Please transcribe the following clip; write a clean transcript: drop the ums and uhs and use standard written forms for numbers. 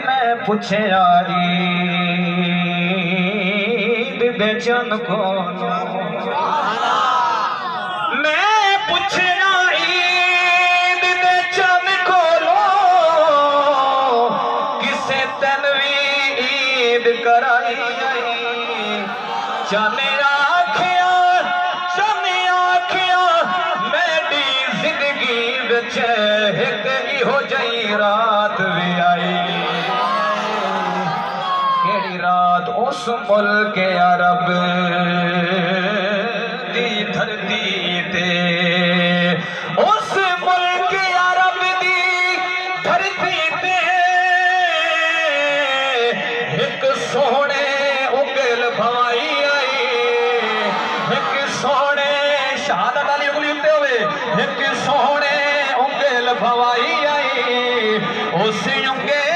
میں پوچھے عید دے چند کونو میں پوچھے عید دے چند کونو کسے تنوی عید کرائی چانے آکھیاں میڈی زندگی بچ ایک ہی ہو جائی رات بھی آئی کیڑی رات اس ملک عرب دی دھرتی تے اس ملک عرب دی دھرتی تے ایک سونے اگل بھوائی آئی ایک سونے شہادت علی اگلی اٹھتے ہوئے ایک سونے اگل بھوائی آئی اس انگل